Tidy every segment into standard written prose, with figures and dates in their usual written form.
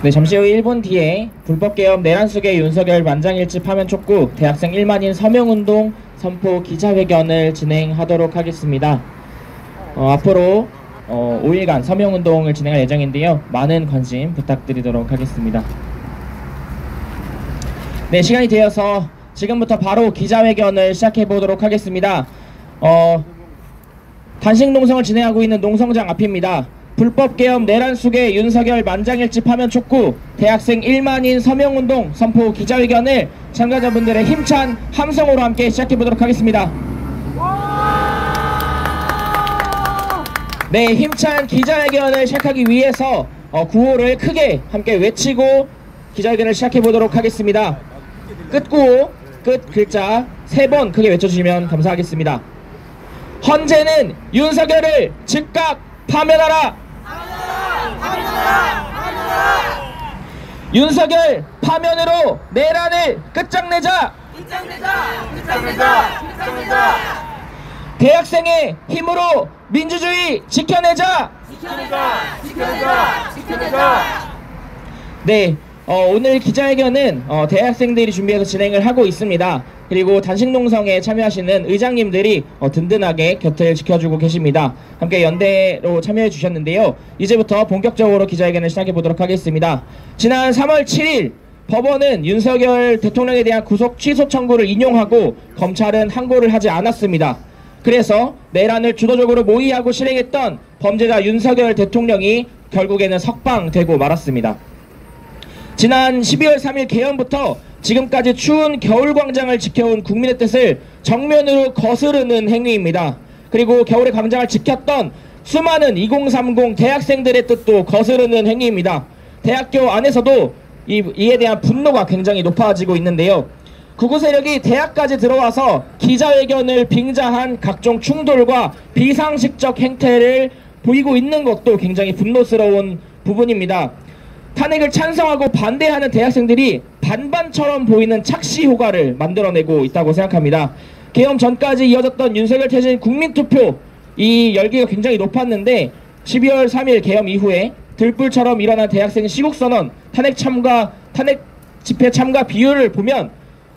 네, 잠시 후 1분 뒤에 불법개업 내란숙의 윤석열 만장일치 파면 촉구 대학생 1만인 서명운동 선포 기자회견을 진행하도록 하겠습니다. 앞으로 5일간 서명운동을 진행할 예정인데요. 많은 관심 부탁드리도록 하겠습니다. 네, 시간이 되어서 지금부터 바로 기자회견을 시작해보도록 하겠습니다. 단식 농성을 진행하고 있는 농성장 앞입니다. 불법개업 내란숙의 윤석열 만장일치 파면 촉구 대학생 1만인 서명운동 선포 기자회견을 참가자분들의 힘찬 함성으로 함께 시작해보도록 하겠습니다. 네, 힘찬 기자회견을 시작하기 위해서 구호를 크게 함께 외치고 기자회견을 시작해보도록 하겠습니다. 끝구호, 끝 글자 3번 크게 외쳐주시면 감사하겠습니다. 헌재는 윤석열을 즉각 파면하라! 윤석열 파면으로 내란을 끝장내자! 대학생의 힘으로 민주주의 지켜내자! 네, 오늘 기자회견은 대학생들이 준비해서 진행을 하고 있습니다. 그리고 단식농성에 참여하시는 의장님들이 든든하게 곁을 지켜주고 계십니다. 함께 연대로 참여해 주셨는데요. 이제부터 본격적으로 기자회견을 시작해 보도록 하겠습니다. 지난 3월 7일 법원은 윤석열 대통령에 대한 구속 취소 청구를 인용하고 검찰은 항고를 하지 않았습니다. 그래서 내란을 주도적으로 모의하고 실행했던 범죄자 윤석열 대통령이 결국에는 석방되고 말았습니다. 지난 12월 3일 개헌부터 지금까지 추운 겨울광장을 지켜온 국민의 뜻을 정면으로 거스르는 행위입니다. 그리고 겨울의 광장을 지켰던 수많은 2030 대학생들의 뜻도 거스르는 행위입니다. 대학교 안에서도 이에 대한 분노가 굉장히 높아지고 있는데요. 극우 세력이 대학까지 들어와서 기자회견을 빙자한 각종 충돌과 비상식적 행태를 보이고 있는 것도 굉장히 분노스러운 부분입니다. 탄핵을 찬성하고 반대하는 대학생들이 반반처럼 보이는 착시 효과를 만들어내고 있다고 생각합니다. 개헌 전까지 이어졌던 윤석열 퇴진 국민투표 이 열기가 굉장히 높았는데 12월 3일 개헌 이후에 들불처럼 일어난 대학생 시국선언 탄핵 집회 참가 비율을 보면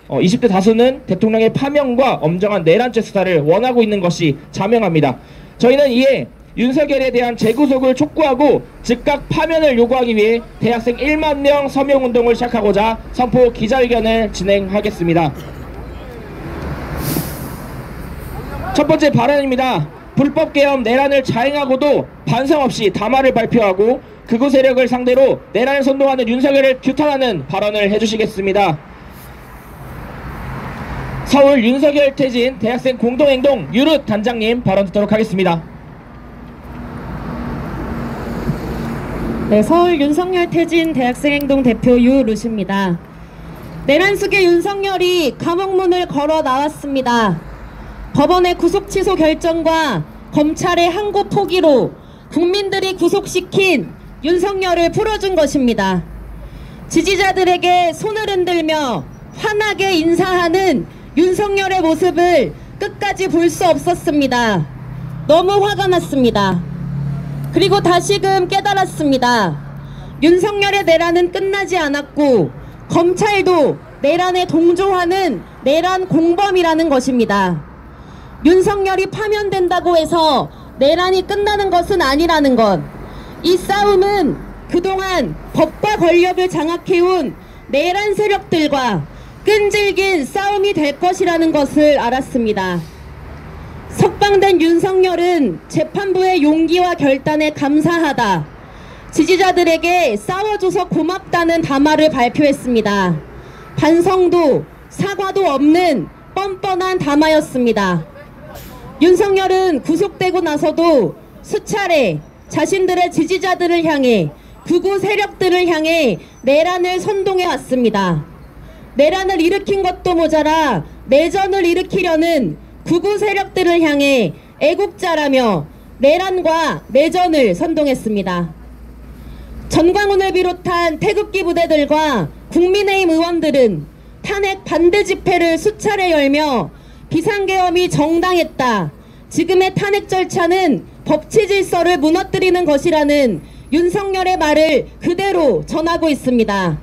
20대 다수는 대통령의 파면과 엄정한 내란죄 수사를 원하고 있는 것이 자명합니다. 저희는 이에 윤석열에 대한 재구속을 촉구하고 즉각 파면을 요구하기 위해 대학생 1만 명 서명운동을 시작하고자 선포 기자회견을 진행하겠습니다. 첫 번째 발언입니다. 불법개헌 내란을 자행하고도 반성 없이 담화를 발표하고 극우 세력을 상대로 내란을 선동하는 윤석열을 규탄하는 발언을 해주시겠습니다. 서울 윤석열 퇴진 대학생 공동행동 유릇 단장님 발언 듣도록 하겠습니다. 네, 서울 윤석열 퇴진 대학생행동 대표 유루시입니다. 내란숙의 윤석열이 감옥문을 걸어 나왔습니다. 법원의 구속 취소 결정과 검찰의 항고 포기로 국민들이 구속시킨 윤석열을 풀어준 것입니다. 지지자들에게 손을 흔들며 환하게 인사하는 윤석열의 모습을 끝까지 볼 수 없었습니다. 너무 화가 났습니다. 그리고 다시금 깨달았습니다. 윤석열의 내란은 끝나지 않았고 검찰도 내란에 동조하는 내란 공범이라는 것입니다. 윤석열이 파면된다고 해서 내란이 끝나는 것은 아니라는 것. 이 싸움은 그동안 법과 권력을 장악해온 내란 세력들과 끈질긴 싸움이 될 것이라는 것을 알았습니다. 석방된 윤석열은 재판부의 용기와 결단에 감사하다. 지지자들에게 싸워줘서 고맙다는 담화를 발표했습니다. 반성도 사과도 없는 뻔뻔한 담화였습니다. 윤석열은 구속되고 나서도 수차례 자신들의 지지자들을 향해 극우 세력들을 향해 내란을 선동해 왔습니다. 내란을 일으킨 것도 모자라 내전을 일으키려는 극우 세력들을 향해 애국자라며 내란과 내전을 선동했습니다. 전광훈을 비롯한 태극기 부대들과 국민의힘 의원들은 탄핵 반대 집회를 수차례 열며 비상계엄이 정당했다. 지금의 탄핵 절차는 법치 질서를 무너뜨리는 것이라는 윤석열의 말을 그대로 전하고 있습니다.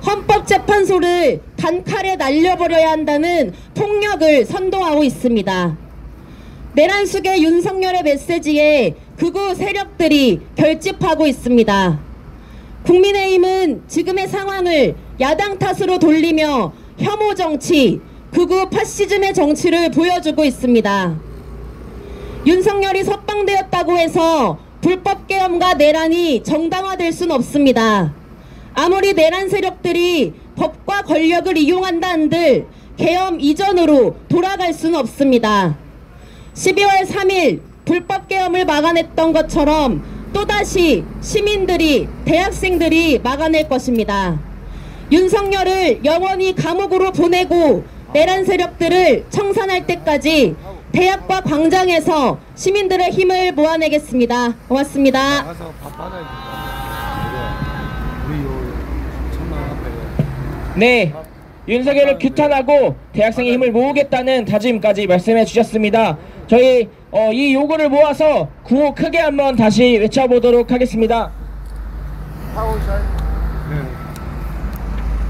헌법재판소를 단칼에 날려버려야 한다는 폭력을 선동하고 있습니다. 내란 속의 윤석열의 메시지에 극우 세력들이 결집하고 있습니다. 국민의힘은 지금의 상황을 야당 탓으로 돌리며 혐오 정치, 극우 파시즘의 정치를 보여주고 있습니다. 윤석열이 석방되었다고 해서 불법 계엄과 내란이 정당화될 순 없습니다. 아무리 내란 세력들이 법과 권력을 이용한다 한들 계엄 이전으로 돌아갈 수는 없습니다. 12월 3일 불법 계엄을 막아냈던 것처럼 또다시 시민들이, 대학생들이 막아낼 것입니다. 윤석열을 영원히 감옥으로 보내고 내란 세력들을 청산할 때까지 대학과 광장에서 시민들의 힘을 모아내겠습니다. 고맙습니다. 나가서 밥 받아야 우리 요 천만 앞에 네, 윤석열을 규탄하고 대학생의 힘을 모으겠다는 다짐까지 말씀해 주셨습니다. 저희 이 요구를 모아서 구호 크게 한번 다시 외쳐보도록 하겠습니다.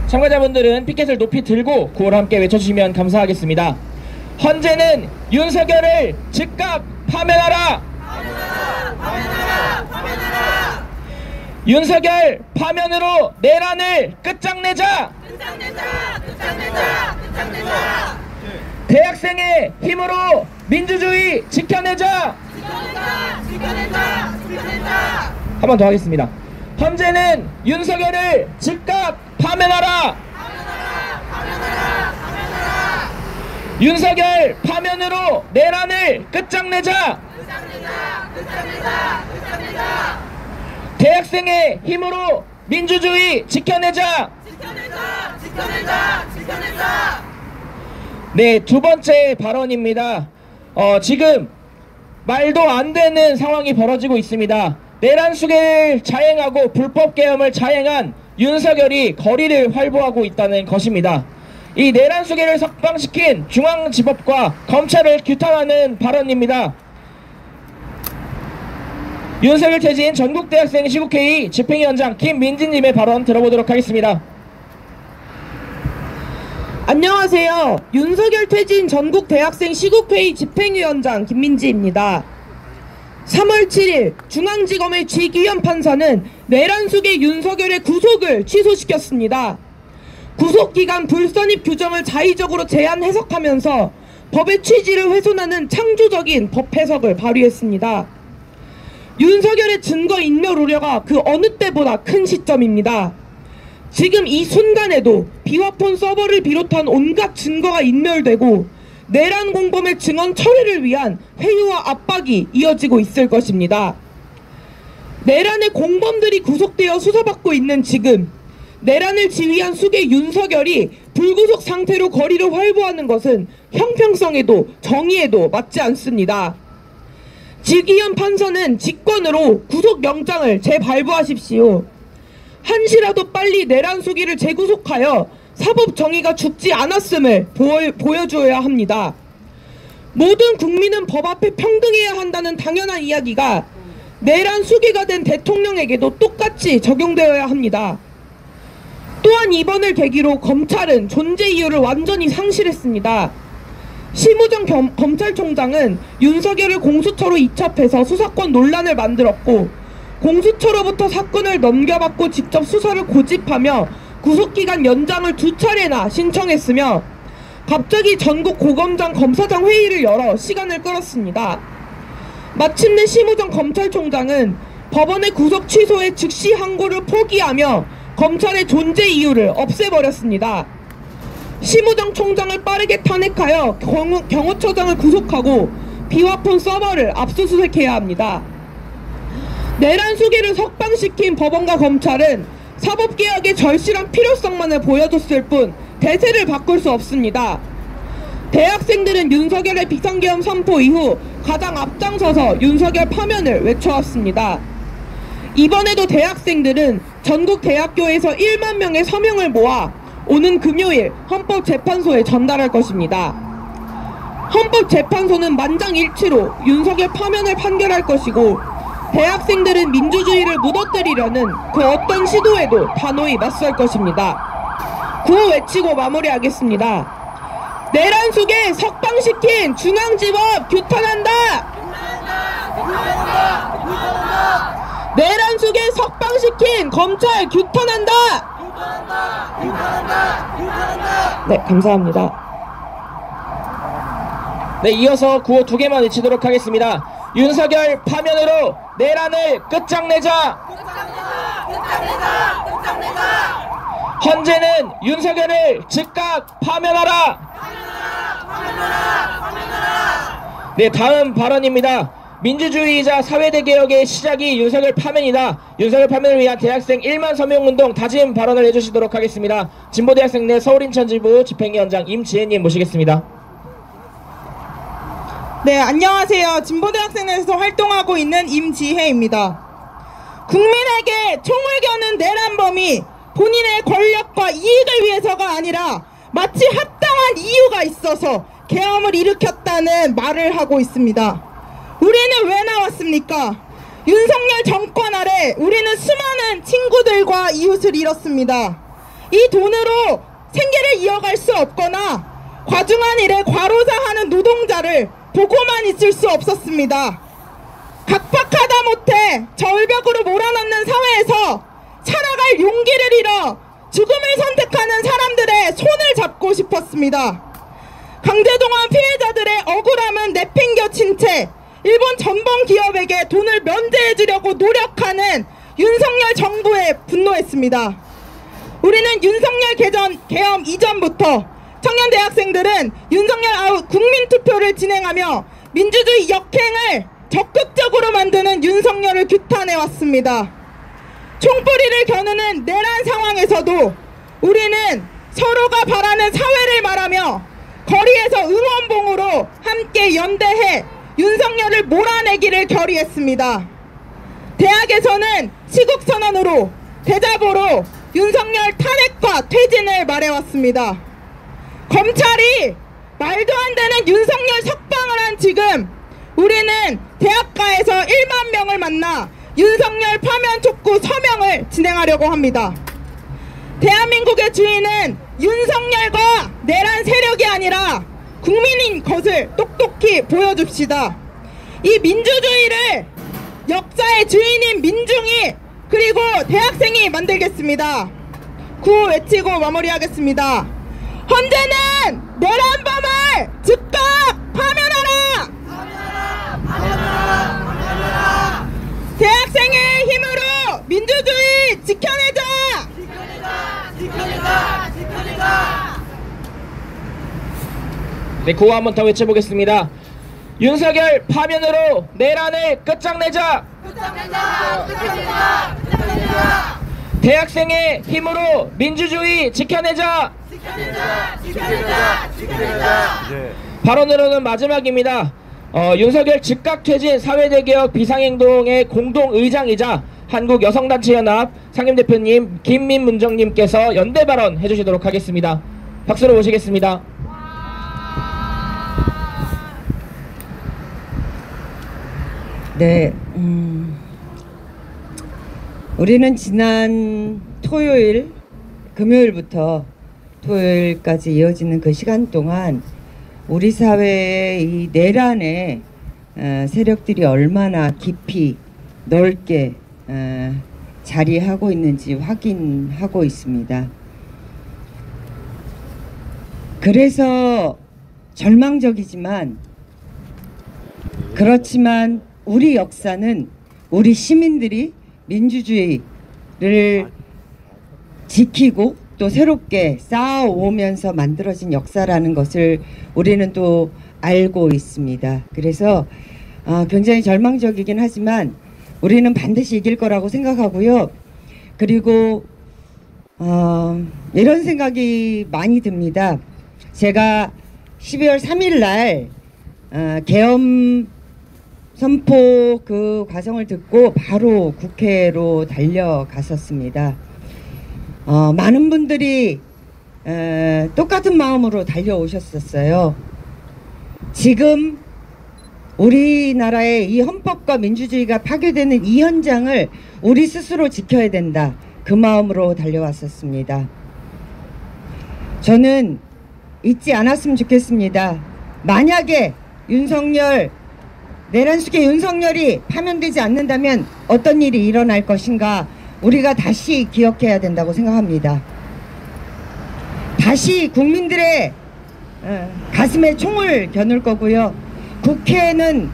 참가자분들은 피켓을 높이 들고 구호를 함께 외쳐주시면 감사하겠습니다. 헌재는 윤석열을 즉각 파면하라! 파면하라! 윤석열 파면으로 내란을 끝장내자! 끝장내자! 대학생의 힘으로 민주주의 지켜내자! 한 번 더 하겠습니다. 헌재는 윤석열을 즉각 파면하라! 윤석열 파면으로 내란을 끝장내자! 대학생의 힘으로 민주주의 지켜내자! 네, 두 번째 발언입니다. 지금 말도 안 되는 상황이 벌어지고 있습니다. 내란 수계를 자행하고 불법 계엄을 자행한 윤석열이 거리를 활보하고 있다는 것입니다. 이 내란 수계를 석방시킨 중앙지법과 검찰을 규탄하는 발언입니다. 윤석열 퇴진 전국대학생 시국회의 집행위원장 김민진님의 발언 들어보도록 하겠습니다. 안녕하세요. 윤석열 퇴진 전국대학생 시국회의 집행위원장 김민지입니다. 3월 7일 중앙지검의 지기현 판사는 내란 속의 윤석열의 구속을 취소시켰습니다. 구속기간 불선입 규정을 자의적으로 제한 해석하면서 법의 취지를 훼손하는 창조적인 법 해석을 발휘했습니다. 윤석열의 증거 인멸 우려가 그 어느 때보다 큰 시점입니다. 지금 이 순간에도 비화폰 서버를 비롯한 온갖 증거가 인멸되고 내란 공범의 증언 처리를 위한 회유와 압박이 이어지고 있을 것입니다. 내란의 공범들이 구속되어 수사받고 있는 지금 내란을 지휘한 수괴 윤석열이 불구속 상태로 거리를 활보하는 것은 형평성에도 정의에도 맞지 않습니다. 지기현 판사는 직권으로 구속영장을 재발부하십시오. 한시라도 빨리 내란 수괴를 재구속하여 사법 정의가 죽지 않았음을 보여줘야 합니다. 모든 국민은 법 앞에 평등해야 한다는 당연한 이야기가 내란 수괴가 된 대통령에게도 똑같이 적용되어야 합니다. 또한 이번을 계기로 검찰은 존재 이유를 완전히 상실했습니다. 심우정 검찰총장은 윤석열을 공수처로 이첩해서 수사권 논란을 만들었고 공수처로부터 사건을 넘겨받고 직접 수사를 고집하며 구속기간 연장을 2차례나 신청했으며 갑자기 전국 고검장 검사장 회의를 열어 시간을 끌었습니다. 마침내 심우정 검찰총장은 법원의 구속 취소에 즉시 항고를 포기하며 검찰의 존재 이유를 없애버렸습니다. 심우정 총장을 빠르게 탄핵하여 경호처장을 구속하고 비화폰 서버를 압수수색해야 합니다. 내란 수괴를 석방시킨 법원과 검찰은 사법개혁의 절실한 필요성만을 보여줬을 뿐 대세를 바꿀 수 없습니다. 대학생들은 윤석열의 비상계엄 선포 이후 가장 앞장서서 윤석열 파면을 외쳐왔습니다. 이번에도 대학생들은 전국 대학교에서 1만 명의 서명을 모아 오는 금요일 헌법재판소에 전달할 것입니다. 헌법재판소는 만장일치로 윤석열 파면을 판결할 것이고 대학생들은 민주주의를 무너뜨리려는 그 어떤 시도에도 단호히 맞설 것입니다. 구호 외치고 마무리하겠습니다. 내란 속에 석방시킨 중앙지법 규탄한다! 내란 속에 석방시킨 검찰 규탄한다! 네, 감사합니다. 네, 이어서 구호 2개만 외치도록 하겠습니다. 윤석열 파면으로 내란을 끝장내자! 헌재는 윤석열을 즉각 파면하라! 네, 다음 발언입니다. 민주주의이자 사회대 개혁의 시작이 윤석열 파면이다. 윤석열 파면을 위한 대학생 1만 서명운동 다짐 발언을 해주시도록 하겠습니다. 진보대학생 내 서울인천지부 집행위원장 임지혜님 모시겠습니다. 네, 안녕하세요. 진보대학생에서 활동하고 있는 임지혜입니다. 국민에게 총을 겨눈 내란범이 본인의 권력과 이익을 위해서가 아니라 마치 합당한 이유가 있어서 계엄을 일으켰다는 말을 하고 있습니다. 우리는 왜 나왔습니까? 윤석열 정권 아래 우리는 수많은 친구들과 이웃을 잃었습니다. 이 돈으로 생계를 이어갈 수 없거나 과중한 일에 과로사하는 노동자를 보고만 있을 수 없었습니다. 각박하다 못해 절벽으로 몰아넣는 사회에서 살아갈 용기를 잃어 죽음을 선택하는 사람들의 손을 잡고 싶었습니다. 강제동원 피해자들의 억울함은 내팽겨친 채 일본 전범 기업에게 돈을 면제해주려고 노력하는 윤석열 정부에 분노했습니다. 우리는 윤석열 계엄 이전부터 청년 대학생들은 윤석열 아웃 국민투표를 진행하며 민주주의 역행을 적극적으로 만드는 윤석열을 규탄해왔습니다. 총뿌리를 겨누는 내란 상황에서도 우리는 서로가 바라는 사회를 말하며 거리에서 응원봉으로 함께 연대해 윤석열을 몰아내기를 결의했습니다. 대학에서는 시국선언으로 대자보로 윤석열 탄핵과 퇴진을 말해왔습니다. 검찰이 말도 안 되는 윤석열 석방을 한 지금 우리는 대학가에서 1만 명을 만나 윤석열 파면 촉구 서명을 진행하려고 합니다. 대한민국의 주인은 윤석열과 내란 세력이 아니라 국민인 것을 똑똑히 보여줍시다. 이 민주주의를 역사의 주인인 민중이 그리고 대학생이 만들겠습니다. 구호 외치고 마무리하겠습니다. 헌재는 내란범을 즉각 파면하라! 대학생의 힘으로 민주주의 지켜내자! 네, 구호 한번 더 외쳐보겠습니다. 윤석열 파면으로 내란을 끝장내자! 대학생의 힘으로 민주주의 지켜내자! 발언으로는 마지막입니다. 윤석열 즉각 퇴진 사회대개혁 비상행동의 공동의장이자 한국여성단체연합 상임대표님 김민문정님께서 연대 발언 해주시도록 하겠습니다. 박수로 모시겠습니다. 네, 우리는 지난 토요일, 금요일부터 토요일까지 이어지는 그 시간 동안 우리 사회의 이 내란의 세력들이 얼마나 깊이 넓게 자리하고 있는지 확인하고 있습니다. 그래서 절망적이지만 그렇지만 우리 역사는 우리 시민들이 민주주의를 지키고 또 새롭게 쌓아오면서 만들어진 역사라는 것을 우리는 또 알고 있습니다. 그래서 굉장히 절망적이긴 하지만 우리는 반드시 이길 거라고 생각하고요. 그리고 이런 생각이 많이 듭니다. 제가 12월 3일 날 계엄 선포 그 과정을 듣고 바로 국회로 달려갔었습니다. 많은 분들이 똑같은 마음으로 달려오셨었어요. 지금 우리나라의 이 헌법과 민주주의가 파괴되는 이 현장을 우리 스스로 지켜야 된다. 그 마음으로 달려왔었습니다. 저는 잊지 않았으면 좋겠습니다. 만약에 내란 속의 윤석열이 파면되지 않는다면 어떤 일이 일어날 것인가 우리가 다시 기억해야 된다고 생각합니다. 다시 국민들의 가슴에 총을 겨눌 거고요. 국회는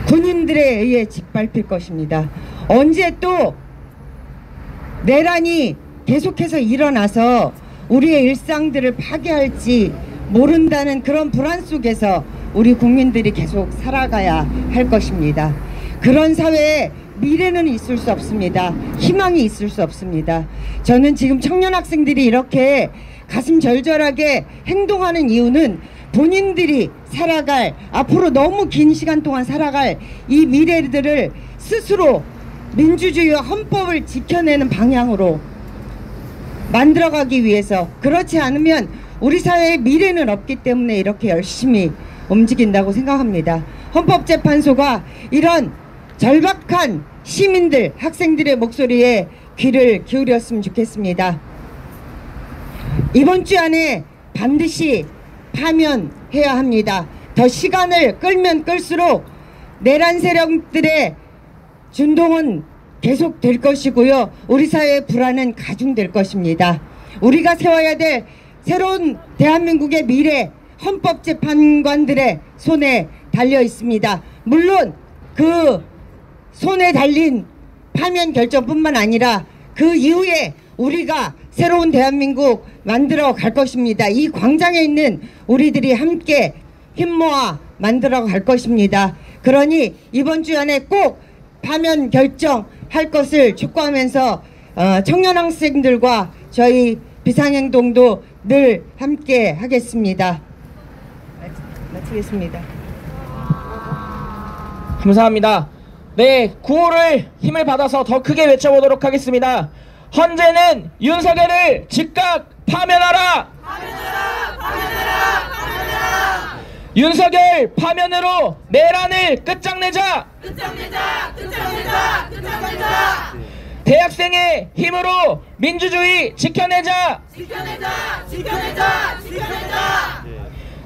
군인들에 의해 짓밟힐 것입니다. 언제 또 내란이 계속해서 일어나서 우리의 일상들을 파괴할지 모른다는 그런 불안 속에서 우리 국민들이 계속 살아가야 할 것입니다. 그런 사회에 미래는 있을 수 없습니다. 희망이 있을 수 없습니다. 저는 지금 청년 학생들이 이렇게 가슴 절절하게 행동하는 이유는 본인들이 살아갈, 앞으로 너무 긴 시간 동안 살아갈 이 미래들을 스스로 민주주의와 헌법을 지켜내는 방향으로 만들어가기 위해서, 그렇지 않으면 우리 사회의 미래는 없기 때문에 이렇게 열심히 움직인다고 생각합니다. 헌법재판소가 이런 절박한 시민들, 학생들의 목소리에 귀를 기울였으면 좋겠습니다. 이번 주 안에 반드시 파면해야 합니다. 더 시간을 끌면 끌수록 내란 세력들의 준동은 계속될 것이고요. 우리 사회의 불안은 가중될 것입니다. 우리가 세워야 될 새로운 대한민국의 미래, 헌법재판관들의 손에 달려 있습니다. 물론 그 손에 달린 파면 결정뿐만 아니라 그 이후에 우리가 새로운 대한민국 만들어 갈 것입니다. 이 광장에 있는 우리들이 함께 힘모아 만들어 갈 것입니다. 그러니 이번 주 안에 꼭 파면 결정할 것을 촉구하면서 청년 학생들과 저희 비상행동도 늘 함께 하겠습니다. 마치겠습니다. 감사합니다. 네, 구호를 힘을 받아서 더 크게 외쳐보도록 하겠습니다. 헌재는 윤석열을 즉각 파면하라! 파면하라! 파면하라! 파면하라! 윤석열 파면으로 내란을 끝장내자! 끝장내자! 끝장내자! 끝장내자! 대학생의 힘으로 민주주의 지켜내자! 지켜내자! 지켜내자! 지켜내자!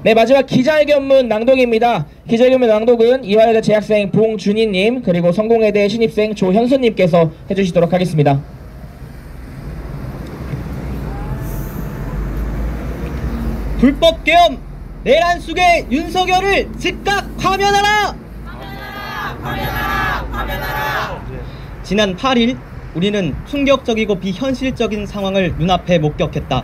네, 마지막 기자회견문 낭독입니다. 기자회견문 낭독은 이화여대 재학생 봉준희님 그리고 성공회대 신입생 조현수님께서 해주시도록 하겠습니다. 불법 계엄 내란 속의 윤석열을 즉각 파면하라! 파면하라! 파면하라! 파면하라! 지난 8일 우리는 충격적이고 비현실적인 상황을 눈앞에 목격했다.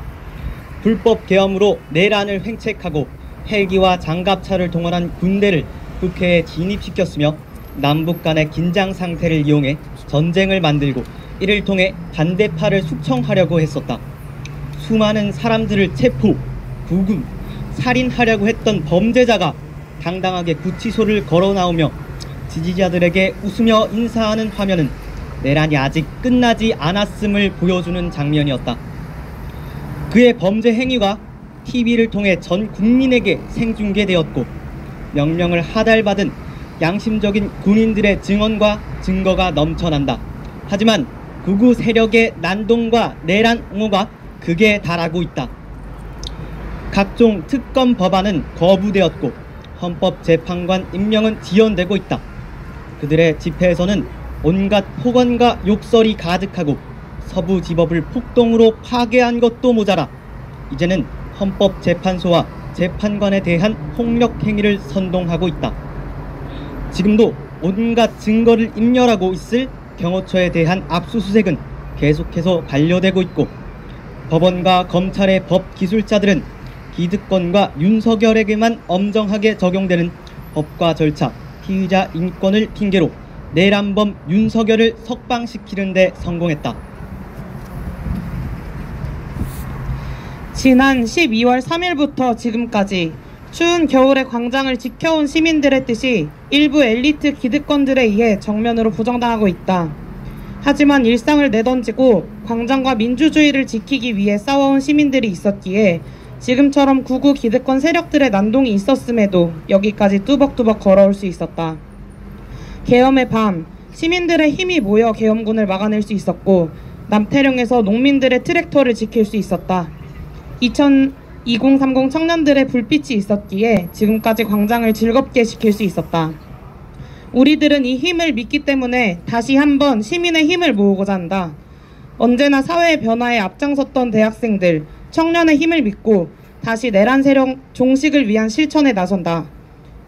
불법 계엄으로 내란을 횡책하고 헬기와 장갑차를 동원한 군대를 국회에 진입시켰으며 남북 간의 긴장 상태를 이용해 전쟁을 만들고 이를 통해 반대파를 숙청하려고 했었다. 수많은 사람들을 체포, 구금, 살인하려고 했던 범죄자가 당당하게 구치소를 걸어 나오며 지지자들에게 웃으며 인사하는 화면은 내란이 아직 끝나지 않았음을 보여주는 장면이었다. 그의 범죄 행위가 TV를 통해 전 국민에게 생중계되었고 명령을 하달받은 양심적인 군인들의 증언과 증거가 넘쳐난다. 하지만 극우 세력의 난동과 내란 옹호가 극에 달하고 있다. 각종 특검 법안은 거부되었고 헌법재판관 임명은 지연되고 있다. 그들의 집회에서는 온갖 폭언과 욕설이 가득하고 서부지법을 폭동으로 파괴한 것도 모자라 이제는 헌법재판소와 재판관에 대한 폭력 행위를 선동하고 있다. 지금도 온갖 증거를 인멸하고 있을 경호처에 대한 압수수색은 계속해서 반려되고 있고 법원과 검찰의 법기술자들은 기득권과 윤석열에게만 엄정하게 적용되는 법과 절차, 피의자 인권을 핑계로 내란범 윤석열을 석방시키는 데 성공했다. 지난 12월 3일부터 지금까지 추운 겨울의 광장을 지켜온 시민들의 뜻이 일부 엘리트 기득권들에 의해 정면으로 부정당하고 있다. 하지만 일상을 내던지고 광장과 민주주의를 지키기 위해 싸워온 시민들이 있었기에 지금처럼 구구 기득권 세력들의 난동이 있었음에도 여기까지 뚜벅뚜벅 걸어올 수 있었다. 계엄의 밤, 시민들의 힘이 모여 계엄군을 막아낼 수 있었고 남태령에서 농민들의 트랙터를 지킬 수 있었다. 2030 청년들의 불빛이 있었기에 지금까지 광장을 즐겁게 지킬 수 있었다. 우리들은 이 힘을 믿기 때문에 다시 한번 시민의 힘을 모으고자 한다. 언제나 사회의 변화에 앞장섰던 대학생들, 청년의 힘을 믿고 다시 내란 세력 종식을 위한 실천에 나선다.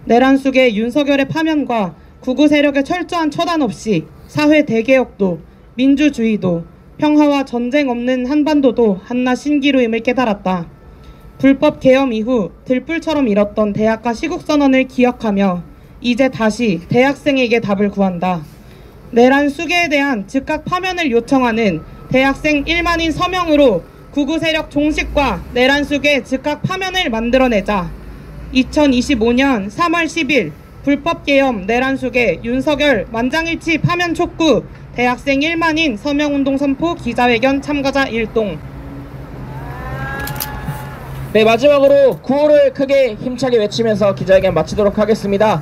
내란 속의 윤석열의 파면과 구구 세력의 철저한 처단 없이 사회 대개혁도, 민주주의도, 평화와 전쟁 없는 한반도도 한낱 신기루임을 깨달았다. 불법 계엄 이후 들불처럼 잃었던 대학가 시국선언을 기억하며 이제 다시 대학생에게 답을 구한다. 내란 수계에 대한 즉각 파면을 요청하는 대학생 1만인 서명으로 구구 세력 종식과 내란 수계 즉각 파면을 만들어내자. 2025년 3월 10일 불법 계엄 내란 수계 윤석열 만장일치 파면 촉구 대학생 1만인 서명운동 선포 기자회견 참가자 일동. 네, 마지막으로 구호를 크게 힘차게 외치면서 기자회견 마치도록 하겠습니다.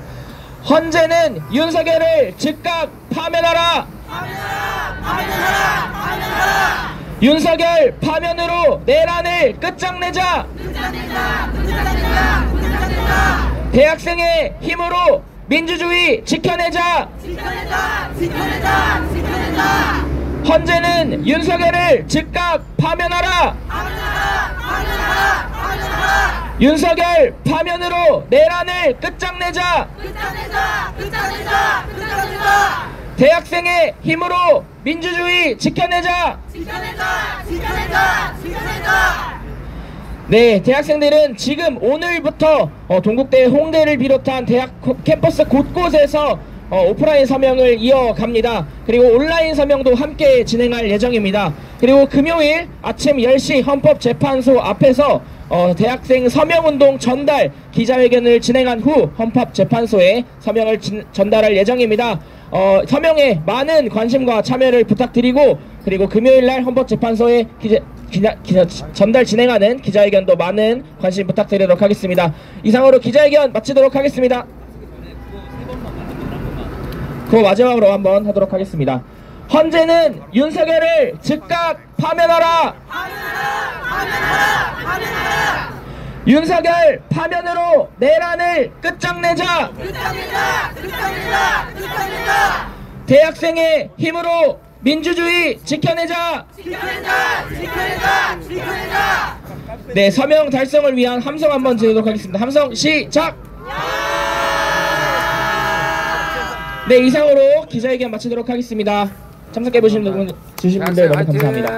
헌재는 윤석열을 즉각 파면하라! 파면하라! 파면하라! 파면하라! 윤석열 파면으로 내란을 끝장내자! 끝장내자! 끝장내자! 끝장내자! 대학생의 힘으로 민주주의 지켜내자! 지켜내자! 지켜내자! 지켜내자! 헌재는 윤석열을 즉각 파면하라! 파면하라! 파면하라! 파면하라! 윤석열 파면으로 내란을 끝장내자! 끝장내자! 끝장내자! 끝장내자! 대학생의 힘으로 민주주의 지켜내자! 지켜내자! 지켜내자! 지켜내자! 네, 대학생들은 지금 오늘부터 동국대 홍대를 비롯한 대학 캠퍼스 곳곳에서 오프라인 서명을 이어갑니다. 그리고 온라인 서명도 함께 진행할 예정입니다. 그리고 금요일 아침 10시 헌법재판소 앞에서 대학생 서명운동 전달 기자회견을 진행한 후 헌법재판소에 서명을 전달할 예정입니다. 서명에 많은 관심과 참여를 부탁드리고, 그리고 금요일날 헌법재판소에 전달 진행하는 기자회견도 많은 관심 부탁드리도록 하겠습니다. 이상으로 기자회견 마치도록 하겠습니다. 그거 마지막으로 한번 하도록 하겠습니다. 헌재는 윤석열을 즉각 파면하라! 파면하라! 파면하라! 파면하라! 윤석열 파면으로 내란을 끝장내자! 끝장내자! 끝장내자! 끝장내자! 대학생의 힘으로 민주주의 지켜내자! 지켜내자! 지켜내자! 지켜내자! 네, 서명 달성을 위한 함성 한번 드리도록 하겠습니다. 함성 시작! 네, 이상으로 기자회견 마치도록 하겠습니다. 참석해주신 분들 너무 감사합니다.